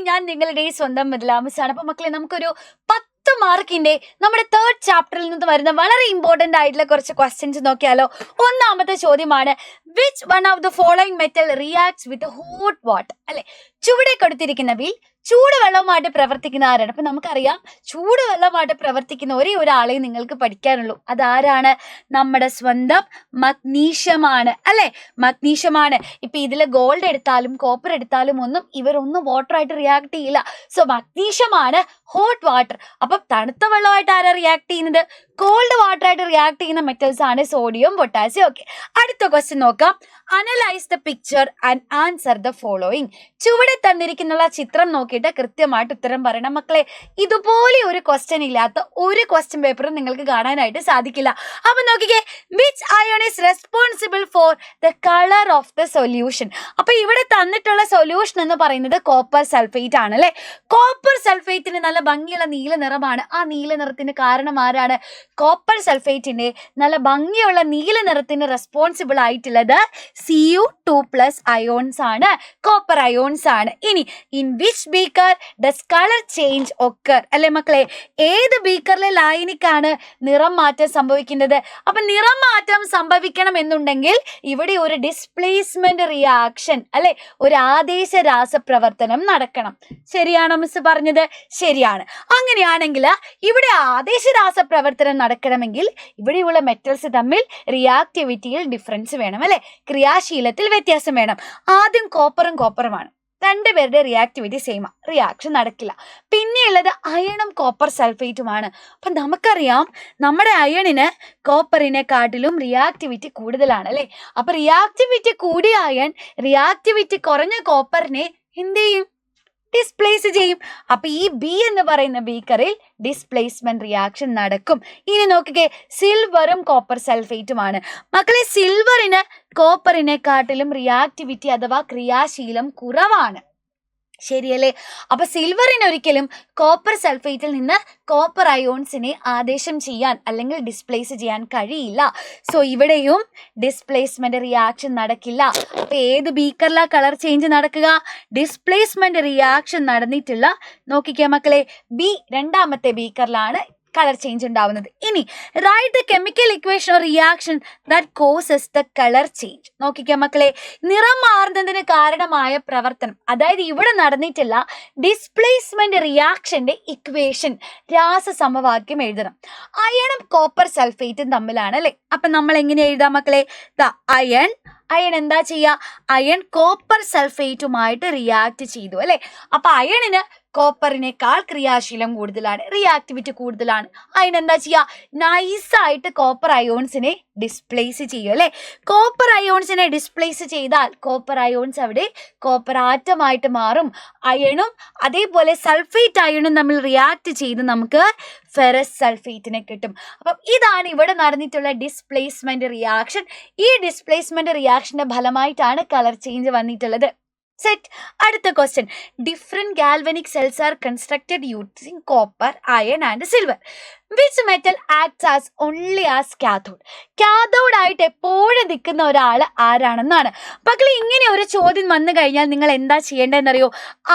Morning. ഞാൻ നിങ്ങളുടെ സ്വന്തം മിഥിലാമിസാണ്. അപ്പൊ മക്കളെ, നമുക്കൊരു 10 മാർക്കിന്റെ നമ്മുടെ 3rd ചാപ്റ്ററിൽ നിന്ന് വരുന്ന വളരെ ഇമ്പോർട്ടന്റ് ആയിട്ടുള്ള കുറച്ച് ക്വസ്റ്റ്യൻസ് നോക്കിയാലോ. ഒന്നാമത്തെ ചോദ്യമാണ്, which one of the following metal reacts with hot water? അല്ലെ, ചുവടെ കൊടുത്തിരിക്കുന്നവയിൽ ചൂടുവെള്ളവുമായിട്ട് പ്രവർത്തിക്കുന്ന ആരാണ്? അപ്പൊ നമുക്കറിയാം, ചൂടുവെള്ളമായിട്ട് പ്രവർത്തിക്കുന്ന ഒരേ ഒരാളെ നിങ്ങൾക്ക് പഠിക്കാനുള്ളൂ. അതാരാണ്? നമ്മുടെ സ്വന്തം മഗ്നീഷ്യമാണ്. അല്ലെ, മഗ്നീഷ്യമാണ്. ഇപ്പൊ ഇതില് ഗോൾഡ് എടുത്താലും കോപ്പർ എടുത്താലും ഇവരൊന്നും വാട്ടറായിട്ട് റിയാക്ട് ചെയ്യില്ല. സോ മഗ്നീഷ്യമാണ് ഹോട്ട് വാട്ടർ. അപ്പൊ തണുത്ത വെള്ളമായിട്ട് ആരാ റിയാക്ട് ചെയ്യുന്നത്? കോൾഡ് വാട്ടർ ആയിട്ട് റിയാക്ട് ചെയ്യുന്ന മെറ്റൽസ് ആണ് സോഡിയം, പൊട്ടാസ്യം. ഓക്കെ, അടുത്ത ക്വസ്റ്റ്യൻ നോക്കാം. Analyse the picture and answer the following. ചുവടെ തന്നിരിക്കുന്ന ചിത്രം നോക്കിയിട്ട് കൃത്യമായിട്ട് ഉത്തരം പറയണം. മക്കളെ, ഇതുപോലെ ഒരു ക്വസ്റ്റ്യൻ ഇല്ലാത്ത ഒരു ക്വസ്റ്റ്യൻ പേപ്പറും നിങ്ങൾക്ക് കാണാനായിട്ട് സാധിക്കില്ല. അപ്പൊ നോക്കിക്കേ, which ion is responsible for the colour of the solution? അപ്പൊ ഇവിടെ തന്നിട്ടുള്ള സൊല്യൂഷൻ എന്ന് പറയുന്നത് കോപ്പർ സൾഫേറ്റ് ആണ്. അല്ലെ, കോപ്പർ സൾഫേറ്റിന് നല്ല ഭംഗിയുള്ള നീല നിറമാണ്. ആ നീല നിറത്തിന് കാരണം ആരാണ്? കോപ്പർ സൾഫേറ്റിന്റെ നല്ല ഭംഗിയുള്ള നീല നിറത്തിന് റെസ്പോൺസിബിൾ ആയിട്ടുള്ളത് Cu2+ അയോൺസ് ആണ്, കോപ്പർ അയോൺസ് ആണ്. ഇനി in which beaker does colour change occur? അല്ലെ മക്കളെ, ഏത് ബീക്കറിലെ ലായനിക്കാണ് നിറം മാറ്റം സംഭവിക്കുന്നത്? അപ്പൊ നിറം മാറ്റം സംഭവിക്കണം എന്നുണ്ടെങ്കിൽ ഇവിടെ ഒരു ഡിസ്പ്ലേസ്മെന്റ് റിയാക്ഷൻ, അല്ലെ, ഒരു ആദേശ രാസപ്രവർത്തനം നടക്കണം. ശരിയാണോ മിസ് പറഞ്ഞത്? ശരിയാണ്. അങ്ങനെയാണെങ്കിൽ ഇവിടെ ആദേശ രാസപ്രവർത്തനം നടക്കണമെങ്കിൽ ഇവിടെയുള്ള മെറ്റൽസ് തമ്മിൽ റിയാക്ടിവിറ്റിയിൽ ഡിഫറൻസ് വേണം. അല്ലെ, ക്രിയാശീലത്തിൽ വ്യത്യാസം വേണം. ആദ്യം കോപ്പറുമാണ്, രണ്ടുപേരുടെ റിയാക്ടിവിറ്റി സെയിം, റിയാക്ഷൻ നടക്കില്ല. പിന്നെയുള്ളത് അയണും കോപ്പർ സൾഫേറ്റുമാണ്. അപ്പൊ നമുക്കറിയാം, നമ്മുടെ അയണിന് കോപ്പറിനെക്കാട്ടിലും റിയാക്ടിവിറ്റി കൂടുതലാണ്. അല്ലെ, അപ്പൊ റിയാക്ടിവിറ്റി കൂടിയ അയൺ റിയാക്ടിവിറ്റി കുറഞ്ഞ കോപ്പറിനെ എന്ത് ചെയ്യും? ഡിസ്പ്ലേസ് ചെയ്യും. അപ്പൊ ഈ ബി എന്ന് പറയുന്ന ബീക്കറിൽ ഡിസ്പ്ലേസ്മെന്റ് റിയാക്ഷൻ നടക്കും. ഇനി നോക്കിക്കേ, സിൽവറും കോപ്പർ സൾഫേറ്റുമാണ്. മക്കളെ, സിൽവറിന് കോപ്പറിനെക്കാട്ടിലും റിയാക്ടിവിറ്റി അഥവാ ക്രിയാശീലം കുറവാണ്. ശരിയല്ലേ? അപ്പൊ സിൽവറിന് ഒരിക്കലും കോപ്പർ സൾഫേറ്റിൽ നിന്ന് കോപ്പർ അയോൺസിനെ ആദേശം ചെയ്യാൻ അല്ലെങ്കിൽ ഡിസ്പ്ലേസ് ചെയ്യാൻ കഴിയില്ല. സോ ഇവിടെയും ഡിസ്പ്ലേസ്മെന്റ് റിയാക്ഷൻ നടക്കില്ല. അപ്പൊ ഏത് ബീക്കറിലാ കളർ ചേഞ്ച് നടക്കുക? ഡിസ്പ്ലേസ്മെന്റ് റിയാക്ഷൻ നടന്നിട്ടുള്ള, നോക്കിക്കേ മക്കളെ, ബി രണ്ടാമത്തെ ബീക്കറിലാണ് കളർ ചേഞ്ച് ഉണ്ടാവുന്നത്. ഇനി write the chemical equation or reaction that causes the colour change. നോക്കിക്കേ മക്കളെ, നിറം മാറുന്നതിന് കാരണമായ പ്രവർത്തനം, അതായത് ഇവിടെ നടന്നിട്ടുള്ള ഡിസ്പ്ലേസ്മെന്റ് റിയാക്ഷന്റെ ഇക്വേഷൻ, രാസസമവാക്യം എഴുതണം. അയണും കോപ്പർ സൾഫേറ്റും തമ്മിലാണ്. അല്ലെ, അപ്പൊ നമ്മൾ എങ്ങനെ എഴുതാം മക്കളെ? അയൺ എന്താ ചെയ്യുക? അയൺ കോപ്പർ സൾഫേറ്റുമായിട്ട് റിയാക്ട് ചെയ്തു. അല്ലെ, അപ്പൊ അയണിന് കോപ്പറിനേക്കാൾ ക്രിയാശീലം കൂടുതലാണ്, റിയാക്ടിവിറ്റി കൂടുതലാണ്. അതിനെന്താ ചെയ്യുക? നൈസായിട്ട് കോപ്പർ അയോൺസിനെ ഡിസ്പ്ലേസ് ചെയ്യും. അല്ലെ, കോപ്പർ അയോൺസിനെ ഡിസ്പ്ലേസ് ചെയ്താൽ കോപ്പർ അയോൺസ് അവിടെ കോപ്പർ ആറ്റമായിട്ട് മാറും. അയണും അതേപോലെ സൾഫേറ്റ് അയണും തമ്മിൽ റിയാക്ട് ചെയ്ത് നമുക്ക് ഫെറസ് സൾഫേറ്റിനെ കിട്ടും. അപ്പം ഇതാണ് ഇവിടെ നടന്നിട്ടുള്ള ഡിസ്പ്ലേസ്മെന്റ് റിയാക്ഷൻ. ഈ ഡിസ്പ്ലേസ്മെന്റ് റിയാക്ഷന്റെ ഫലമായിട്ടാണ് കളർ ചേഞ്ച് വന്നിട്ടുള്ളത്. സെറ്റ്. അടുത്ത question, different galvanic cells are constructed using copper, iron and silver. Which metal acts as only as cathode? Cathode ആയിട്ട് എപ്പോഴും നിൽക്കുന്ന ഒരാൾ ആരാണെന്നാണ്. മക്കളെ, ഇങ്ങനെ ഒരു ചോദ്യം വന്നു കഴിഞ്ഞാൽ നിങ്ങൾ എന്താ ചെയ്യേണ്ടതെന്നറിയോ?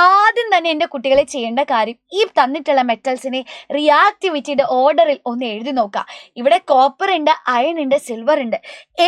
ആദ്യം തന്നെ എൻ്റെ കുട്ടികളെ ചെയ്യേണ്ട കാര്യം, ഈ തന്നിട്ടുള്ള മെറ്റൽസിനെ റിയാക്ടിവിറ്റിയുടെ ഓർഡറിൽ ഒന്ന് എഴുതി നോക്കുക. ഇവിടെ കോപ്പർ ഉണ്ട്, അയൺ ഉണ്ട്, സിൽവർ ഉണ്ട്.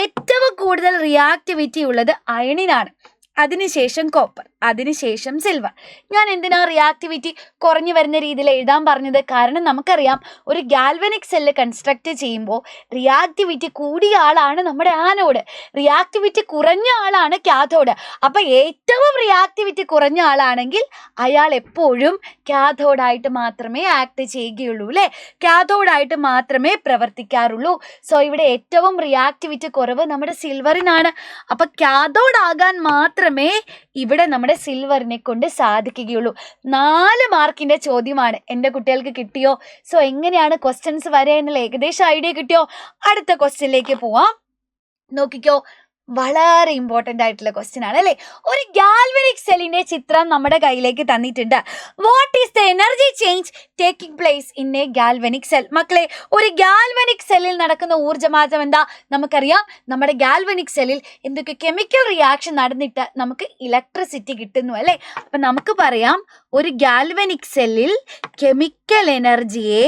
ഏറ്റവും കൂടുതൽ റിയാക്ടിവിറ്റി ഉള്ളത് അയണിനാണ്, അതിനുശേഷം കോപ്പർ, അതിനുശേഷം സിൽവർ. ഞാൻ എന്തിനാ റിയാക്ടിവിറ്റി കുറഞ്ഞു വരുന്ന രീതിയിൽ എഴുതാൻ പറഞ്ഞത്? കാരണം നമുക്കറിയാം, ഒരു ഗാൽവനിക് സെല്ല് കൺസ്ട്രക്ട് ചെയ്യുമ്പോൾ റിയാക്ടിവിറ്റി കൂടിയ ആളാണ് നമ്മുടെ ആനോഡ്, റിയാക്ടിവിറ്റി കുറഞ്ഞ ആളാണ് കാഥോഡ്. അപ്പൊ ഏറ്റവും റിയാക്ടിവിറ്റി കുറഞ്ഞ ആളാണെങ്കിൽ അയാൾ എപ്പോഴും കാഥോഡായിട്ട് മാത്രമേ ആക്ട് ചെയ്യുകയുള്ളൂ. അല്ലെ, കാഥോഡായിട്ട് മാത്രമേ പ്രവർത്തിക്കാറുള്ളൂ. സോ ഇവിടെ ഏറ്റവും റിയാക്ടിവിറ്റി കുറവ് നമ്മുടെ സിൽവറിനാണ്. അപ്പൊ കാഥോഡ് ആകാൻ മാത്രമേ ഇവിടെ നമ്മുടെ സിൽവറിനെ കൊണ്ട് സാധിക്കുകയുള്ളൂ. 4 മാർക്കിന്റെ ചോദ്യമാണ്. എൻ്റെ കുട്ടികൾക്ക് കിട്ടിയോ? സോ എങ്ങനെയാണ് ക്വസ്റ്റ്യൻസ് വരിക എന്നുള്ള ഏകദേശം ഐഡിയ കിട്ടിയോ? അടുത്ത ക്വസ്റ്റ്യനിലേക്ക് പോവാം. നോക്കിക്കോ, വളരെ ഇമ്പോർട്ടൻ്റ് ആയിട്ടുള്ള ക്വസ്റ്റ്യൻ ആണ് അല്ലേ. ഒരു ഗാൽവനിക് സെല്ലിന്റെ ചിത്രം നമ്മുടെ കയ്യിലേക്ക് തന്നിട്ടുണ്ട്. What is the energy change taking place in A galvanic cell? മക്കളെ, ഒരു ഗാൽവനിക് സെല്ലിൽ നടക്കുന്ന ഊർജ്ജമാറ്റം എന്താ? നമുക്കറിയാം, നമ്മുടെ ഗാൽവനിക് സെല്ലിൽ എന്തൊക്കെ കെമിക്കൽ റിയാക്ഷൻ നടന്നിട്ട് നമുക്ക് ഇലക്ട്രിസിറ്റി കിട്ടുന്നു അല്ലേ. അപ്പം നമുക്ക് പറയാം, ഒരു ഗാൽവനിക് സെല്ലിൽ കെമിക്കൽ എനർജിയെ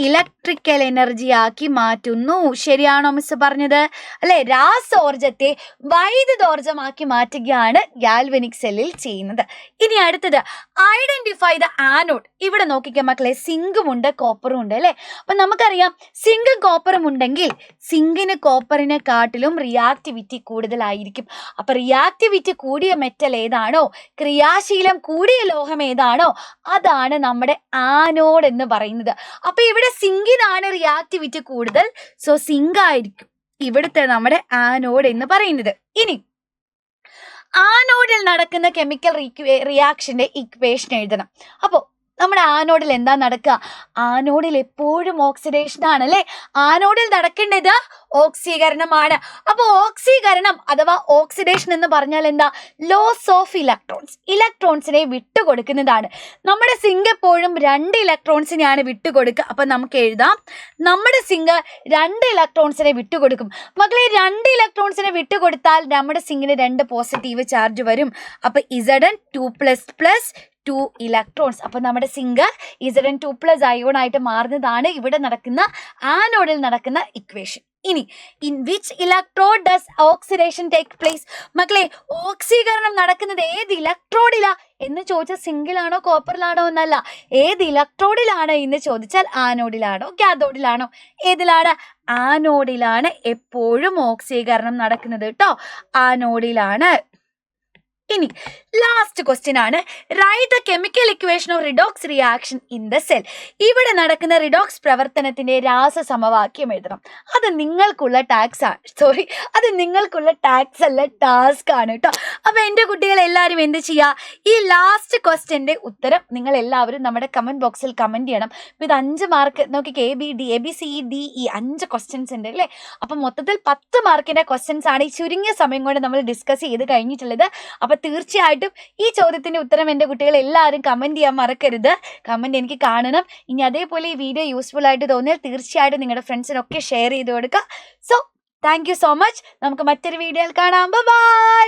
ഇലക്ട്രിക്കൽ എനർജി ആക്കി മാറ്റുന്നു. ശരിയാണോ മിസ് പറഞ്ഞത്? അല്ലെ, രാസോർജത്തെ വൈദ്യുതോർജമാക്കി മാറ്റുകയാണ് ഗാൽവനിക് സെല്ലിൽ ചെയ്യുന്നത്. ഇനി അടുത്തത്, ഐഡന്റിഫൈ ദ ആനോഡ്. ഇവിടെ നോക്കിക്കുക മക്കളെ, സിങ്കും ഉണ്ട് കോപ്പറും ഉണ്ട് അല്ലെ. അപ്പൊ നമുക്കറിയാം, സിങ്കും കോപ്പറും ഉണ്ടെങ്കിൽ സിങ്കിന് കോപ്പറിനെ കാട്ടിലും റിയാക്ടിവിറ്റി കൂടുതലായിരിക്കും. അപ്പൊ റിയാക്ടിവിറ്റി കൂടിയ മെറ്റൽ ഏതാണോ, ക്രിയാശീലം കൂടിയ ലോഹം ഏതാണോ, അതാണ് നമ്മുടെ ആനോഡ് എന്ന് പറയുന്നത്. അപ്പൊ ഇവിടെ സിങ്കിനാണ് റിയാക്ടിവിറ്റി കൂടുതൽ, സോ സിങ്ക് ആയിരിക്കും ഇവിടുത്തെ നമ്മുടെ ആനോഡ് എന്ന് പറയുന്നത്. ഇനി ആനോഡിൽ നടക്കുന്ന കെമിക്കൽ റിയാക്ഷന്റെ ഇക്വേഷൻ എഴുതണം. അപ്പോൾ നമ്മുടെ ആനോഡിൽ എന്താ നടക്കുക? ആനോഡിൽ എപ്പോഴും ഓക്സിഡേഷൻ ആണ് അല്ലെ. ആനോഡിൽ നടക്കേണ്ടത് ഓക്സീകരണമാണ്. അപ്പോൾ ഓക്സീകരണം അഥവാ ഓക്സിഡേഷൻ എന്ന് പറഞ്ഞാൽ എന്താ? ലോസ് ഓഫ് ഇലക്ട്രോൺസ്, ഇലക്ട്രോൺസിനെ വിട്ടുകൊടുക്കുന്നതാണ്. നമ്മുടെ സിങ്ക് എപ്പോഴും 2 ഇലക്ട്രോൺസിനെയാണ് വിട്ടുകൊടുക്കുക. അപ്പം നമുക്ക് എഴുതാം, നമ്മുടെ സിങ്ക് 2 ഇലക്ട്രോൺസിനെ വിട്ടുകൊടുക്കും. മക്കളെ, 2 ഇലക്ട്രോൺസിനെ വിട്ടുകൊടുത്താൽ നമ്മുടെ സിങ്കിന് 2 പോസിറ്റീവ് ചാർജ് വരും. അപ്പൊ Zn 2++ 2 ഇലക്ട്രോൺസ്. അപ്പൊ നമ്മുടെ സിങ്ക് Zn 2+ അയോൺ ആയിട്ട് മാറുന്നതാണ് ഇവിടെ നടക്കുന്ന ആനോഡിൽ നടക്കുന്ന ഇക്വേഷൻ. ഇനി in which electrode does oxidation take place? മക്കളെ, ഓക്സീകരണം നടക്കുന്നത് ഏത് ഇലക്ട്രോഡിലാ എന്ന് ചോദിച്ചാൽ സിങ്കിലാണോ കോപ്പറിലാണോ എന്നല്ല, ഏത് ഇലക്ട്രോഡിലാണ് എന്ന് ചോദിച്ചാൽ ആനോഡിലാണോ കാഥോഡിലാണോ? ഏതിലാണ്? ആനോഡിലാണ് എപ്പോഴും ഓക്സീകരണം നടക്കുന്നത് കേട്ടോ, ആനോഡിലാണ്. ഇനി ലാസ്റ്റ് ക്വസ്റ്റ്യൻ ആണ്, write the chemical equation of redox reaction in the cell. ഇവിടെ നടക്കുന്ന റിഡോക്സ് പ്രവർത്തനത്തിന്റെ രാസസമവാക്യം എഴുതണം. അത് നിങ്ങൾക്കുള്ള ടാക്സ് അല്ല, ടാസ്ക് ആണ് കേട്ടോ. അപ്പൊ എൻ്റെ കുട്ടികൾ എല്ലാവരും എന്ത് ചെയ്യുക, ഈ ലാസ്റ്റ് ക്വസ്റ്റ്യന്റെ ഉത്തരം നിങ്ങൾ എല്ലാവരും നമ്മുടെ കമന്റ് ബോക്സിൽ കമന്റ് ചെയ്യണം. ഇത് 5 മാർക്ക് നോക്കിക്കേ, ABCDE 5 ക്വസ്റ്റ്യൻസ് ഉണ്ട് അല്ലേ. അപ്പൊ മൊത്തത്തിൽ 10 മാർക്കിന്റെ ക്വസ്റ്റ്യൻസ് ആണ് ഈ ചുരുങ്ങിയ സമയം കൊണ്ട് നമ്മൾ ഡിസ്കസ് ചെയ്ത് കഴിഞ്ഞിട്ടുള്ളത്. അപ്പൊ തീർച്ചയായിട്ടും ഈ ചോദ്യത്തിന്റെ ഉത്തരം എൻ്റെ കുട്ടികൾ എല്ലാവരും കമന്റ് ചെയ്യാൻ മറക്കരുത്. കമന്റ് എനിക്ക് കാണണം. ഇനി അതേപോലെ ഈ വീഡിയോ യൂസ്ഫുൾ ആയിട്ട് തോന്നിയാൽ തീർച്ചയായിട്ടും നിങ്ങളുടെ ഫ്രണ്ട്സിനൊക്കെ ഷെയർ ചെയ്ത് കൊടുക്കുക. So thank you so much. നമുക്ക് മറ്റൊരു വീഡിയോയിൽ കാണാം. ബൈ.